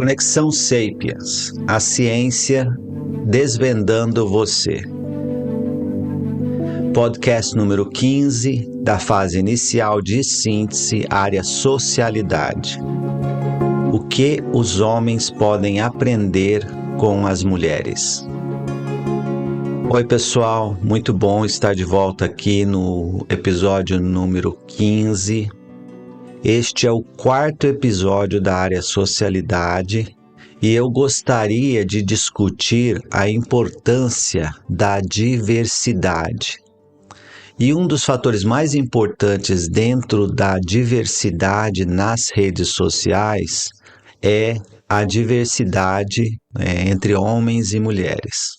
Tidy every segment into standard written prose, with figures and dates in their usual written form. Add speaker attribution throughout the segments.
Speaker 1: Conexão Sapiens, a ciência desvendando você. Podcast número 15 da fase inicial de síntese, área socialidade. O que os homens podem aprender com as mulheres? Oi pessoal, muito bom estar de volta aqui no episódio número 15. Este é o quarto episódio da área socialidade e eu gostaria de discutir a importância da diversidade. E um dos fatores mais importantes dentro da diversidade nas redes sociais é a diversidade entre homens e mulheres.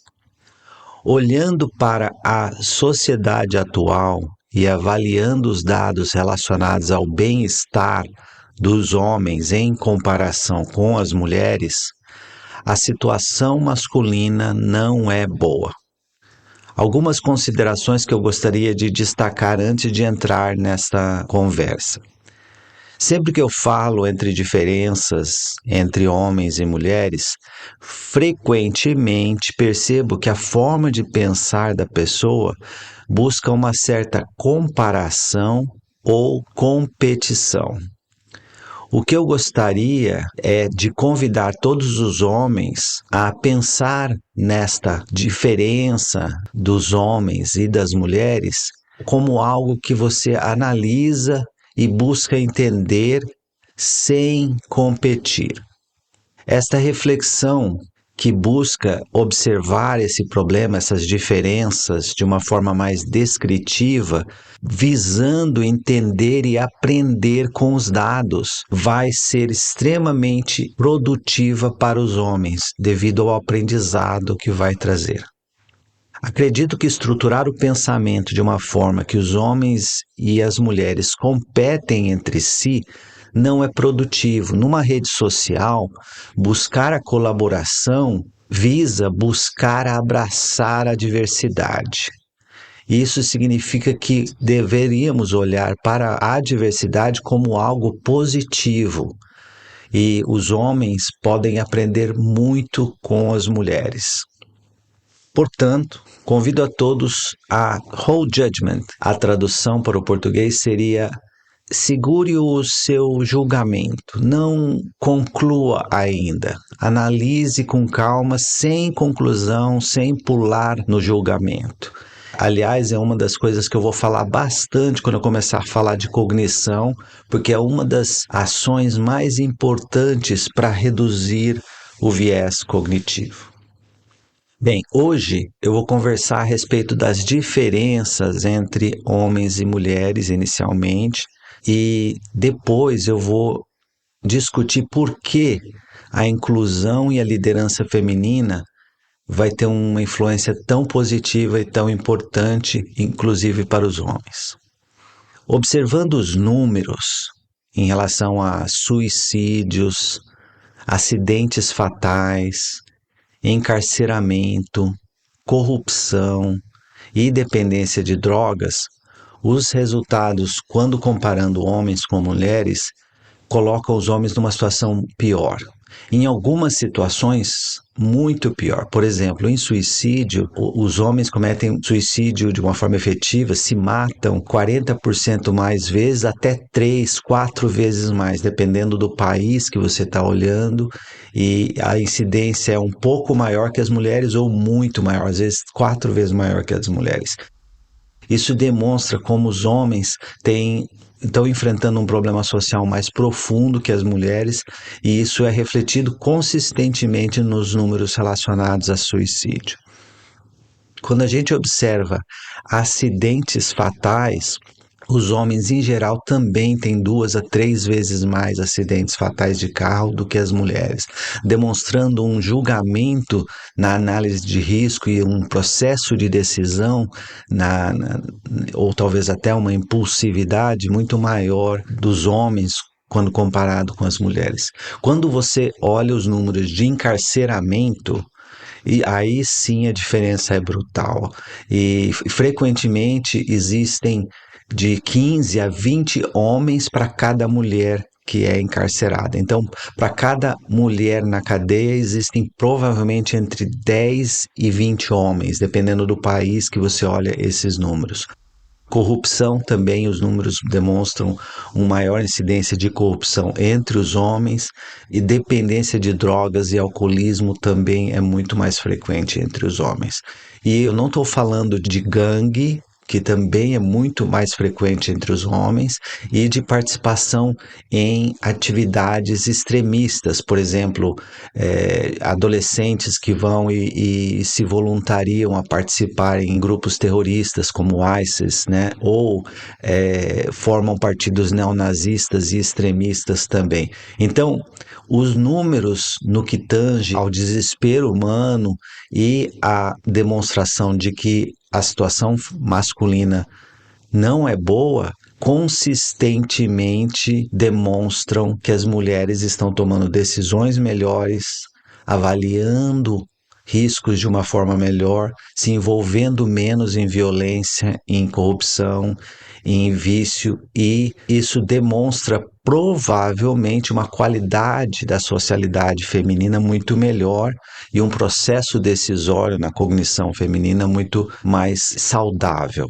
Speaker 1: Olhando para a sociedade atual e avaliando os dados relacionados ao bem-estar dos homens em comparação com as mulheres, a situação masculina não é boa. Algumas considerações que eu gostaria de destacar antes de entrar nesta conversa. Sempre que eu falo entre diferenças entre homens e mulheres, frequentemente percebo que a forma de pensar da pessoa busca uma certa comparação ou competição. O que eu gostaria é de convidar todos os homens a pensar nesta diferença dos homens e das mulheres como algo que você analisa e busca entender sem competir. Esta reflexão que busca observar esse problema, essas diferenças de uma forma mais descritiva, visando entender e aprender com os dados, vai ser extremamente produtiva para os homens, devido ao aprendizado que vai trazer. Acredito que estruturar o pensamento de uma forma que os homens e as mulheres competem entre si não é produtivo. Numa rede social, buscar a colaboração visa buscar abraçar a diversidade. Isso significa que deveríamos olhar para a diversidade como algo positivo. E os homens podem aprender muito com as mulheres. Portanto, convido a todos a hold judgment. A tradução para o português seria: segure o seu julgamento, não conclua ainda. Analise com calma, sem conclusão, sem pular no julgamento. Aliás, é uma das coisas que eu vou falar bastante quando eu começar a falar de cognição, porque é uma das ações mais importantes para reduzir o viés cognitivo. Bem, hoje eu vou conversar a respeito das diferenças entre homens e mulheres inicialmente, e depois eu vou discutir por que a inclusão e a liderança feminina vai ter uma influência tão positiva e tão importante, inclusive para os homens. Observando os números em relação a suicídios, acidentes fatais, encarceramento, corrupção e dependência de drogas, os resultados, quando comparando homens com mulheres, colocam os homens numa situação pior. Em algumas situações, muito pior. Por exemplo, em suicídio, os homens cometem suicídio de uma forma efetiva, se matam 40% mais vezes, até 3, 4 vezes mais, dependendo do país que você está olhando, e a incidência é um pouco maior que as mulheres ou muito maior, às vezes 4 vezes maior que as mulheres. Isso demonstra como os homens estão enfrentando um problema social mais profundo que as mulheres, e isso é refletido consistentemente nos números relacionados a suicídio. Quando a gente observa acidentes fatais, os homens em geral também têm 2 a 3 vezes mais acidentes fatais de carro do que as mulheres, demonstrando um julgamento na análise de risco e um processo de decisão, ou talvez até uma impulsividade muito maior dos homens quando comparado com as mulheres. Quando você olha os números de encarceramento, e aí sim a diferença é brutal. E frequentemente existem de 15 a 20 homens para cada mulher que é encarcerada. Então, para cada mulher na cadeia, existem provavelmente entre 10 e 20 homens, dependendo do país que você olha esses números. Corrupção também, os números demonstram uma maior incidência de corrupção entre os homens, e dependência de drogas e alcoolismo também é muito mais frequente entre os homens. E eu não estou falando de gangue, que também é muito mais frequente entre os homens, e de participação em atividades extremistas, por exemplo, adolescentes que vão e se voluntariam a participar em grupos terroristas como o ISIS, né? Ou formam partidos neonazistas e extremistas também. Então, os números no que tange ao desespero humano e a demonstração de que a situação masculina não é boa, consistentemente demonstram que as mulheres estão tomando decisões melhores, avaliando riscos de uma forma melhor, se envolvendo menos em violência, em corrupção, em vício, e isso demonstra provavelmente uma qualidade da socialidade feminina muito melhor e um processo decisório na cognição feminina muito mais saudável.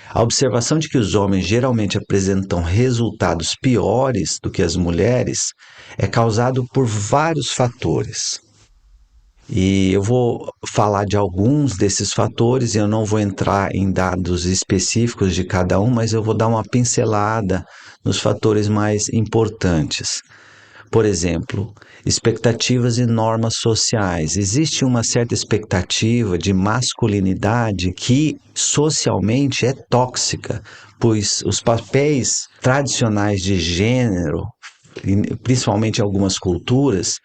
Speaker 1: A observação de que os homens geralmente apresentam resultados piores do que as mulheres é causado por vários fatores. E eu vou falar de alguns desses fatores, e eu não vou entrar em dados específicos de cada um, mas eu vou dar uma pincelada nos fatores mais importantes. Por exemplo, expectativas e normas sociais. Existe uma certa expectativa de masculinidade que socialmente é tóxica, pois os papéis tradicionais de gênero, principalmente em algumas culturas,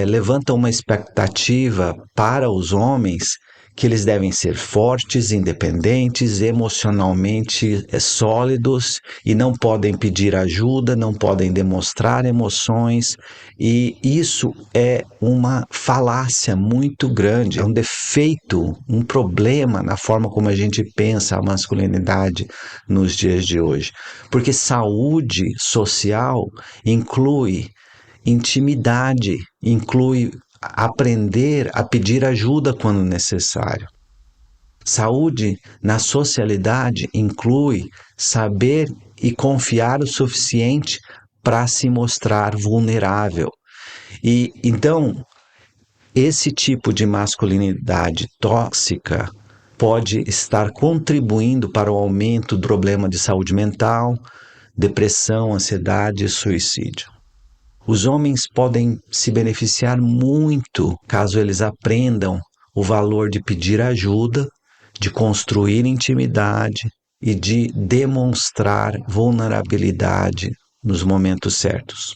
Speaker 1: levantam uma expectativa para os homens que eles devem ser fortes, independentes, emocionalmente sólidos, e não podem pedir ajuda, não podem demonstrar emoções, e isso é uma falácia muito grande, é um defeito, um problema na forma como a gente pensa a masculinidade nos dias de hoje, porque saúde social inclui intimidade, inclui aprender a pedir ajuda quando necessário. Saúde na socialidade inclui saber e confiar o suficiente para se mostrar vulnerável. E então, esse tipo de masculinidade tóxica pode estar contribuindo para o aumento do problema de saúde mental, depressão, ansiedade e suicídio. Os homens podem se beneficiar muito caso eles aprendam o valor de pedir ajuda, de construir intimidade e de demonstrar vulnerabilidade nos momentos certos.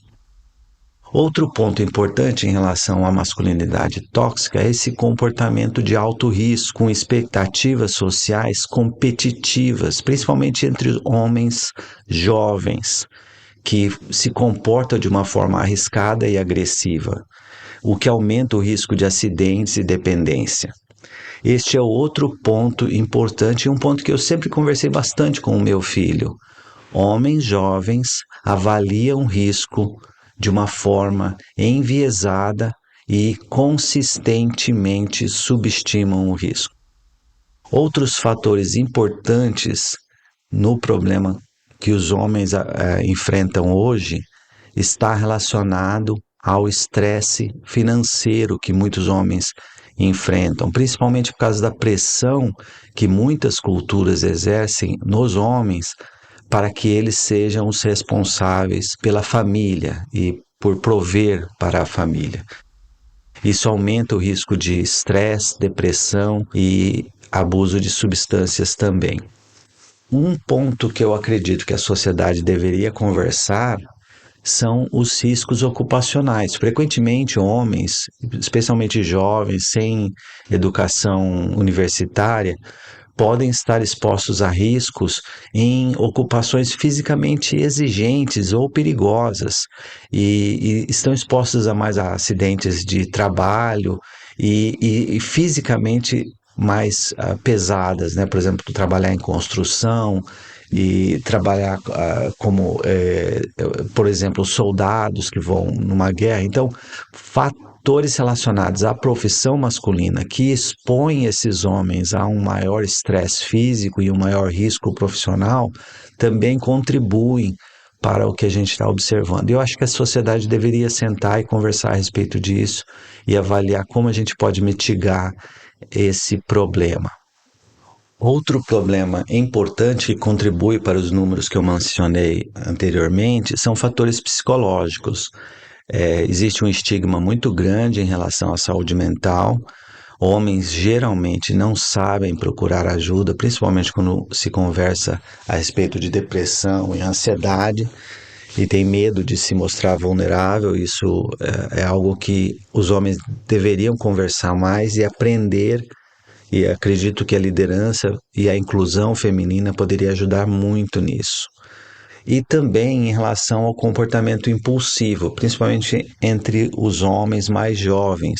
Speaker 1: Outro ponto importante em relação à masculinidade tóxica é esse comportamento de alto risco, com expectativas sociais competitivas, principalmente entre homens jovens, que se comporta de uma forma arriscada e agressiva, o que aumenta o risco de acidentes e dependência. Este é outro ponto importante, e um ponto que eu sempre conversei bastante com o meu filho. Homens jovens avaliam o risco de uma forma enviesada e consistentemente subestimam o risco. Outros fatores importantes no problema que os homens enfrentam hoje está relacionado ao estresse financeiro que muitos homens enfrentam, principalmente por causa da pressão que muitas culturas exercem nos homens para que eles sejam os responsáveis pela família e por prover para a família. Isso aumenta o risco de estresse, depressão e abuso de substâncias também. Um ponto que eu acredito que a sociedade deveria conversar são os riscos ocupacionais. Frequentemente, homens, especialmente jovens, sem educação universitária, podem estar expostos a riscos em ocupações fisicamente exigentes ou perigosas, e estão expostos a mais acidentes de trabalho e fisicamente mais pesadas, né? Por exemplo, trabalhar em construção, e trabalhar como, por exemplo, soldados que vão numa guerra. Então, fatores relacionados à profissão masculina que expõem esses homens a um maior estresse físico e um maior risco profissional também contribuem para o que a gente está observando. Eu acho que a sociedade deveria sentar e conversar a respeito disso e avaliar como a gente pode mitigar esse problema. Outro problema importante que contribui para os números que eu mencionei anteriormente são fatores psicológicos. Existe um estigma muito grande em relação à saúde mental. Homens geralmente não sabem procurar ajuda, principalmente quando se conversa a respeito de depressão e ansiedade, e tem medo de se mostrar vulnerável. Isso é algo que os homens deveriam conversar mais e aprender, e acredito que a liderança e a inclusão feminina poderia ajudar muito nisso. E também em relação ao comportamento impulsivo, principalmente entre os homens mais jovens,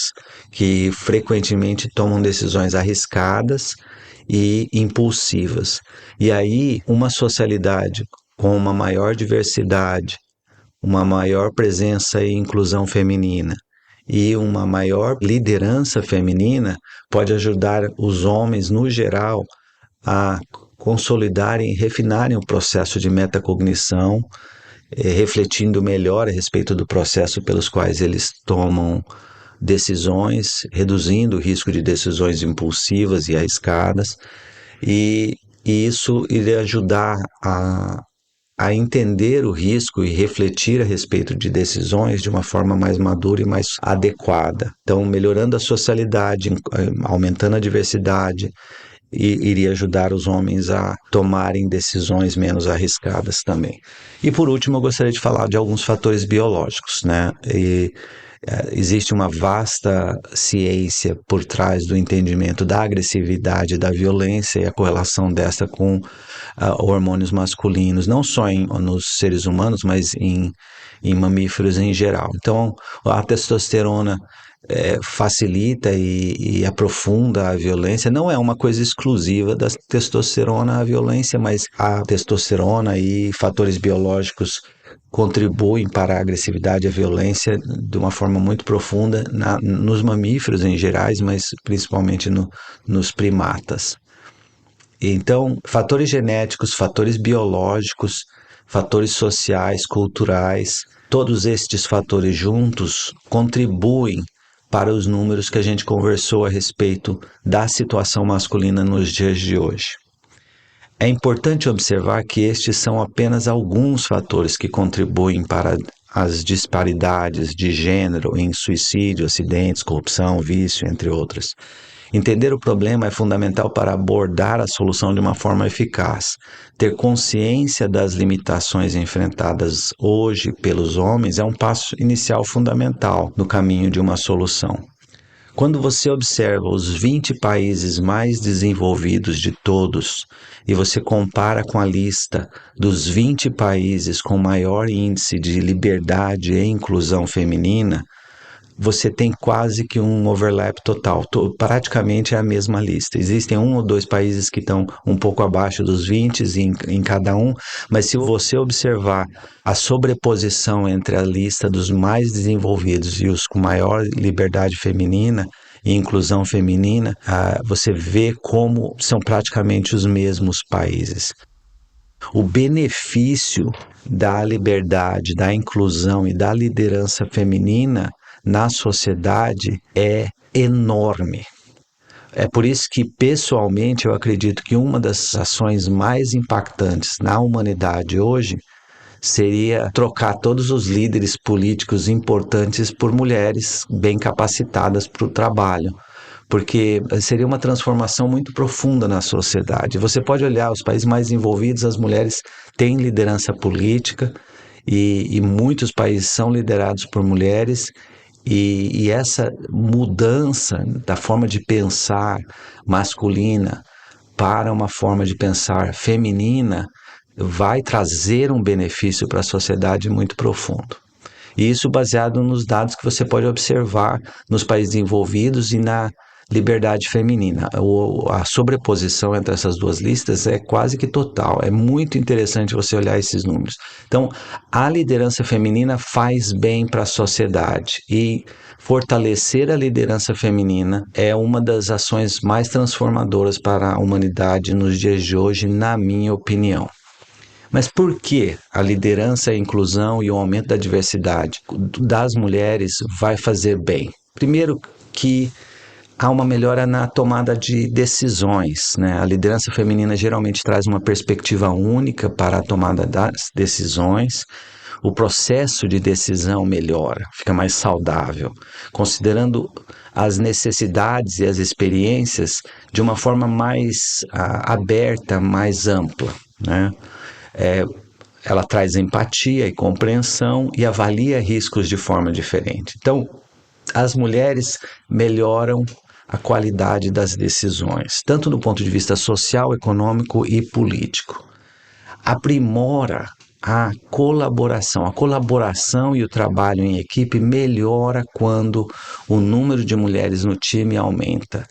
Speaker 1: que frequentemente tomam decisões arriscadas e impulsivas. E aí, uma socialidade com uma maior diversidade, uma maior presença e inclusão feminina e uma maior liderança feminina pode ajudar os homens, no geral, a consolidarem e refinarem o processo de metacognição, refletindo melhor a respeito do processo pelos quais eles tomam decisões, reduzindo o risco de decisões impulsivas e arriscadas, e isso iria ajudar a entender o risco e refletir a respeito de decisões de uma forma mais madura e mais adequada. Então, melhorando a socialidade, aumentando a diversidade, iria ajudar os homens a tomarem decisões menos arriscadas também. E por último, eu gostaria de falar de alguns fatores biológicos, né? Existe uma vasta ciência por trás do entendimento da agressividade, da violência e a correlação dessa com hormônios masculinos, não só nos seres humanos, mas em mamíferos em geral. Então, a testosterona facilita e aprofunda a violência. Não é uma coisa exclusiva da testosterona a violência, mas a testosterona e fatores biológicos contribuem para a agressividade e a violência de uma forma muito profunda nos mamíferos em gerais, mas principalmente nos primatas. Então, fatores genéticos, fatores biológicos, fatores sociais, culturais, todos estes fatores juntos contribuem para os números que a gente conversou a respeito da situação masculina nos dias de hoje. É importante observar que estes são apenas alguns fatores que contribuem para as disparidades de gênero em suicídio, acidentes, corrupção, vício, entre outras. Entender o problema é fundamental para abordar a solução de uma forma eficaz. Ter consciência das limitações enfrentadas hoje pelos homens é um passo inicial fundamental no caminho de uma solução. Quando você observa os 20 países mais desenvolvidos de todos e você compara com a lista dos 20 países com maior índice de liberdade e inclusão feminina, você tem quase que um overlap total. Praticamente é a mesma lista. Existem 1 ou 2 países que estão um pouco abaixo dos 20 em cada um, mas se você observar a sobreposição entre a lista dos mais desenvolvidos e os com maior liberdade feminina e inclusão feminina, você vê como são praticamente os mesmos países. O benefício da liberdade, da inclusão e da liderança feminina na sociedade é enorme. É por isso que, pessoalmente, eu acredito que uma das ações mais impactantes na humanidade hoje seria trocar todos os líderes políticos importantes por mulheres bem capacitadas para o trabalho, porque seria uma transformação muito profunda na sociedade. Você pode olhar os países mais desenvolvidos, as mulheres têm liderança política e muitos países são liderados por mulheres. E essa mudança da forma de pensar masculina para uma forma de pensar feminina vai trazer um benefício para a sociedade muito profundo. E isso baseado nos dados que você pode observar nos países desenvolvidos e na liberdade feminina. A sobreposição entre essas duas listas é quase que total. É muito interessante você olhar esses números. Então, a liderança feminina faz bem para a sociedade e fortalecer a liderança feminina é uma das ações mais transformadoras para a humanidade nos dias de hoje, na minha opinião. Mas por que a liderança, a inclusão e o aumento da diversidade das mulheres vai fazer bem? Primeiro que há uma melhora na tomada de decisões, né? A liderança feminina geralmente traz uma perspectiva única para a tomada das decisões. O processo de decisão melhora, fica mais saudável, considerando as necessidades e as experiências de uma forma mais aberta, mais ampla, né? Ela traz empatia e compreensão e avalia riscos de forma diferente. Então, as mulheres melhoram a qualidade das decisões, tanto do ponto de vista social, econômico e político. Aprimora a colaboração. A colaboração e o trabalho em equipe melhora quando o número de mulheres no time aumenta.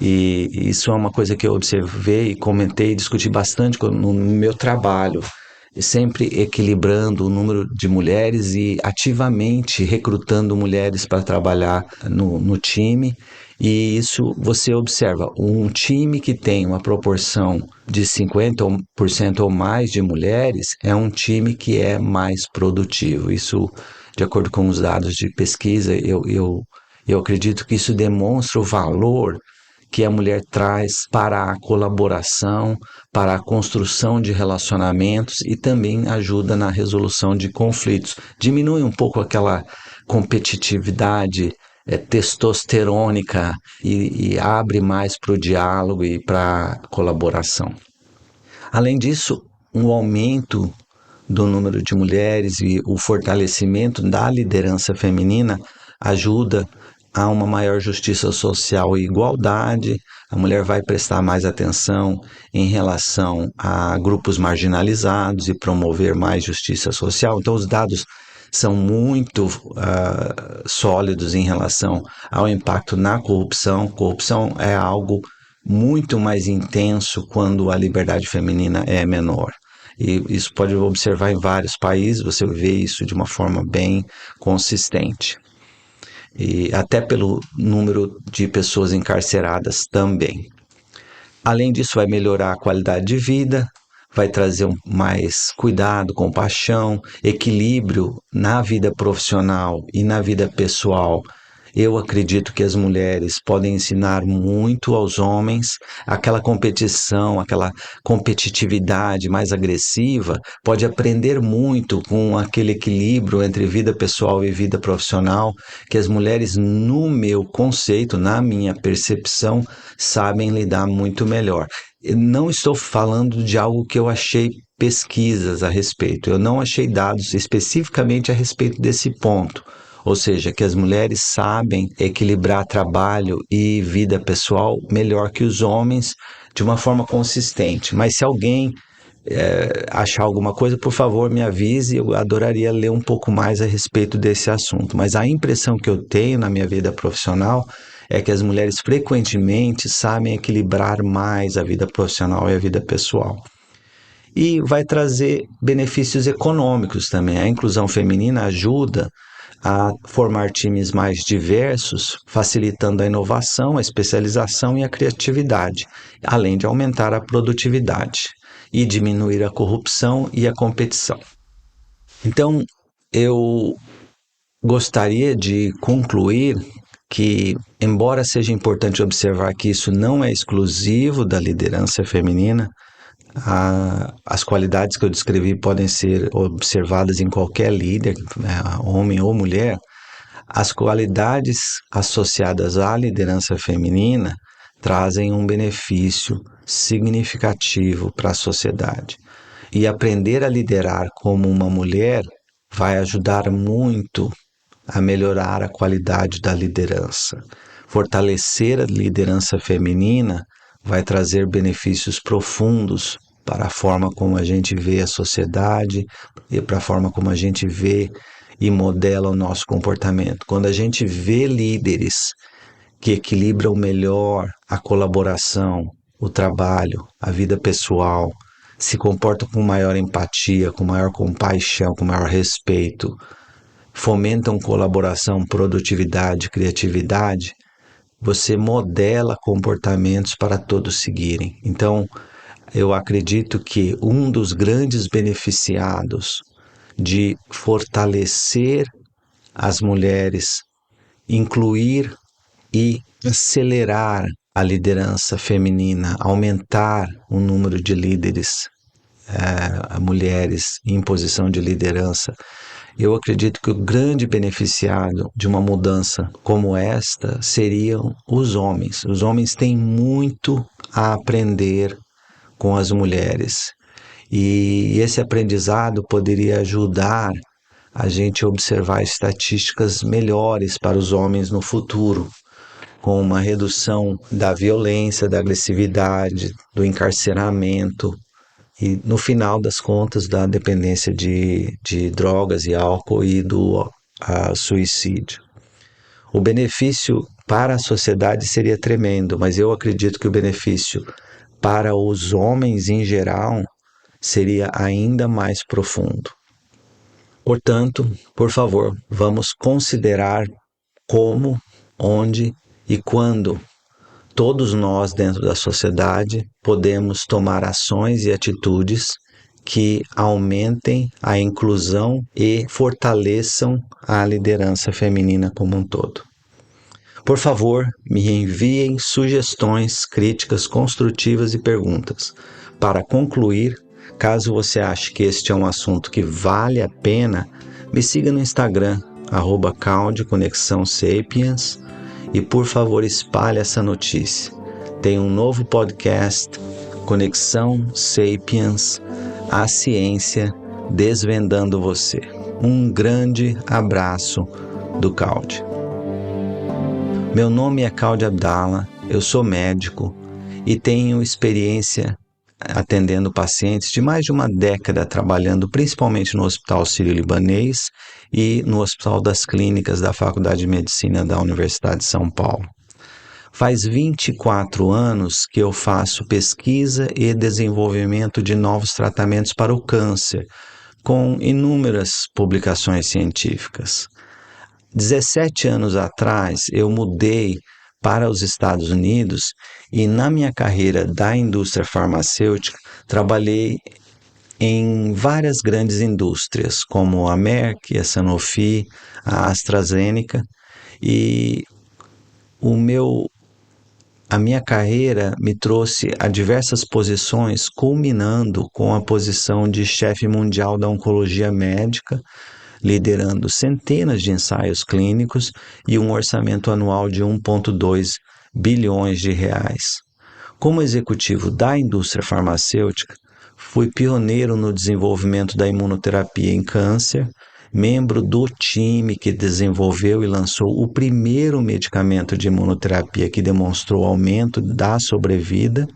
Speaker 1: E isso é uma coisa que eu observei, comentei e discuti bastante no meu trabalho, sempre equilibrando o número de mulheres e ativamente recrutando mulheres para trabalhar no time. E isso você observa, um time que tem uma proporção de 50% ou mais de mulheres é um time que é mais produtivo. Isso, de acordo com os dados de pesquisa, eu acredito que isso demonstra o valor que a mulher traz para a colaboração, para a construção de relacionamentos e também ajuda na resolução de conflitos. Diminui um pouco aquela competitividade testosterônica e abre mais para o diálogo e para a colaboração. Além disso, um aumento do número de mulheres e o fortalecimento da liderança feminina ajuda a uma maior justiça social e igualdade. A mulher vai prestar mais atenção em relação a grupos marginalizados e promover mais justiça social. Então, os dados são muito sólidos em relação ao impacto na corrupção. Corrupção é algo muito mais intenso quando a liberdade feminina é menor. E isso pode observar em vários países, você vê isso de uma forma bem consistente. E até pelo número de pessoas encarceradas também. Além disso, vai melhorar a qualidade de vida, vai trazer mais cuidado, compaixão, equilíbrio na vida profissional e na vida pessoal. Eu acredito que as mulheres podem ensinar muito aos homens. Aquela competição, aquela competitividade mais agressiva, pode aprender muito com aquele equilíbrio entre vida pessoal e vida profissional, que as mulheres, no meu conceito, na minha percepção, sabem lidar muito melhor. Eu não estou falando de algo que eu achei pesquisas a respeito. Eu não achei dados especificamente a respeito desse ponto. Ou seja, que as mulheres sabem equilibrar trabalho e vida pessoal melhor que os homens de uma forma consistente. Mas se alguém achar alguma coisa, por favor, me avise. Eu adoraria ler um pouco mais a respeito desse assunto. Mas a impressão que eu tenho na minha vida profissional é que as mulheres frequentemente sabem equilibrar mais a vida profissional e a vida pessoal. E vai trazer benefícios econômicos também. A inclusão feminina ajuda a formar times mais diversos, facilitando a inovação, a especialização e a criatividade, além de aumentar a produtividade e diminuir a corrupção e a competição. Então, eu gostaria de concluir que, embora seja importante observar que isso não é exclusivo da liderança feminina, as qualidades que eu descrevi podem ser observadas em qualquer líder, homem ou mulher. As qualidades associadas à liderança feminina trazem um benefício significativo para a sociedade. E aprender a liderar como uma mulher vai ajudar muito a melhorar a qualidade da liderança. Fortalecer a liderança feminina vai trazer benefícios profundos para a forma como a gente vê a sociedade e para a forma como a gente vê e modela o nosso comportamento. Quando a gente vê líderes que equilibram melhor a colaboração, o trabalho, a vida pessoal, se comportam com maior empatia, com maior compaixão, com maior respeito, fomentam colaboração, produtividade, criatividade, você modela comportamentos para todos seguirem. Então, eu acredito que um dos grandes beneficiados de fortalecer as mulheres, incluir e acelerar a liderança feminina, aumentar o número de líderes, mulheres em posição de liderança. Eu acredito que o grande beneficiado de uma mudança como esta seriam os homens. Os homens têm muito a aprender com as mulheres. E esse aprendizado poderia ajudar a gente a observar estatísticas melhores para os homens no futuro, com uma redução da violência, da agressividade, do encarceramento e, no final das contas, da dependência de drogas e álcool e do suicídio. O benefício para a sociedade seria tremendo, mas eu acredito que o benefício para os homens em geral seria ainda mais profundo. Portanto, por favor, vamos considerar como, onde e quando todos nós dentro da sociedade podemos tomar ações e atitudes que aumentem a inclusão e fortaleçam a liderança feminina como um todo. Por favor, me enviem sugestões, críticas construtivas e perguntas. Para concluir, caso você ache que este é um assunto que vale a pena, me siga no Instagram, @CaudeConexãoSapiens, e por favor espalhe essa notícia. Tem um novo podcast, Conexão Sapiens, a ciência desvendando você. Um grande abraço do Caude. Meu nome é Caude Abdala, eu sou médico e tenho experiência atendendo pacientes de mais de uma década, trabalhando principalmente no Hospital Sírio-Libanês e no Hospital das Clínicas da Faculdade de Medicina da Universidade de São Paulo. Faz 24 anos que eu faço pesquisa e desenvolvimento de novos tratamentos para o câncer, com inúmeras publicações científicas. 17 anos atrás, eu mudei para os Estados Unidos e, na minha carreira da indústria farmacêutica, trabalhei em várias grandes indústrias, como a Merck, a Sanofi, a AstraZeneca, e a minha carreira me trouxe a diversas posições, culminando com a posição de chefe mundial da oncologia médica, liderando centenas de ensaios clínicos e um orçamento anual de 1,2 bilhões de reais. Como executivo da indústria farmacêutica, fui pioneiro no desenvolvimento da imunoterapia em câncer, membro do time que desenvolveu e lançou o primeiro medicamento de imunoterapia que demonstrou aumento da sobrevida.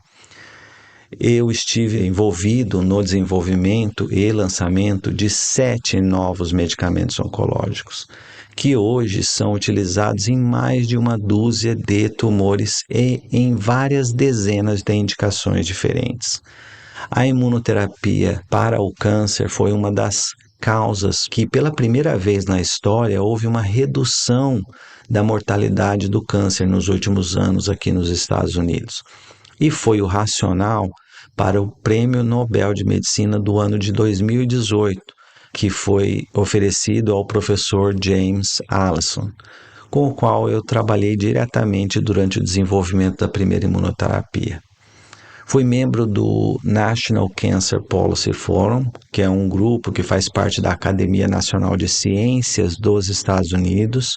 Speaker 1: Eu estive envolvido no desenvolvimento e lançamento de 7 novos medicamentos oncológicos, que hoje são utilizados em mais de uma dúzia de tumores e em várias dezenas de indicações diferentes. A imunoterapia para o câncer foi uma das causas que, pela primeira vez na história, houve uma redução da mortalidade do câncer nos últimos anos aqui nos Estados Unidos. E foi o racional para o Prêmio Nobel de Medicina do ano de 2018, que foi oferecido ao professor James Allison, com o qual eu trabalhei diretamente durante o desenvolvimento da primeira imunoterapia. Fui membro do National Cancer Policy Forum, que é um grupo que faz parte da Academia Nacional de Ciências dos Estados Unidos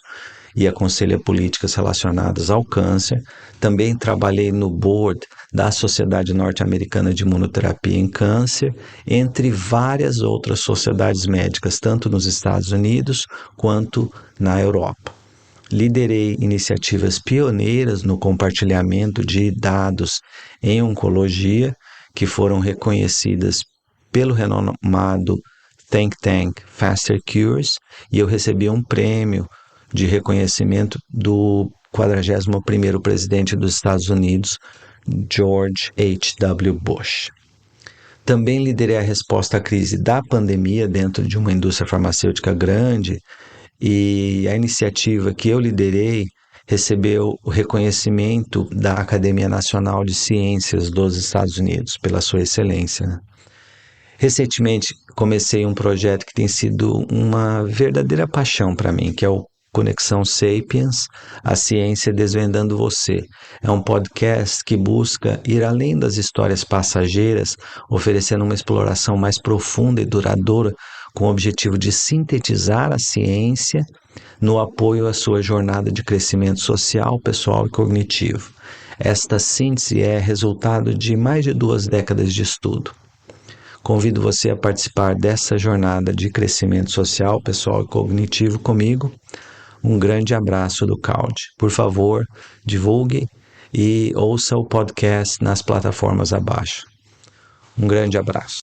Speaker 1: e aconselha políticas relacionadas ao câncer. Também trabalhei no board da Sociedade Norte-Americana de Imunoterapia em Câncer, entre várias outras sociedades médicas, tanto nos Estados Unidos quanto na Europa. Liderei iniciativas pioneiras no compartilhamento de dados em oncologia, que foram reconhecidas pelo renomado think tank Faster Cures, e eu recebi um prêmio de reconhecimento do 41º presidente dos Estados Unidos, George H.W. Bush. Também liderei a resposta à crise da pandemia dentro de uma indústria farmacêutica grande, e a iniciativa que eu liderei recebeu o reconhecimento da Academia Nacional de Ciências dos Estados Unidos pela sua excelência. Recentemente comecei um projeto que tem sido uma verdadeira paixão para mim, que é o Conexão Sapiens, a ciência desvendando você. É um podcast que busca ir além das histórias passageiras, oferecendo uma exploração mais profunda e duradoura, com o objetivo de sintetizar a ciência no apoio à sua jornada de crescimento social, pessoal e cognitivo. Esta síntese é resultado de mais de 2 décadas de estudo. Convido você a participar dessa jornada de crescimento social, pessoal e cognitivo comigo. Um grande abraço do Caldi. Por favor, divulgue e ouça o podcast nas plataformas abaixo. Um grande abraço.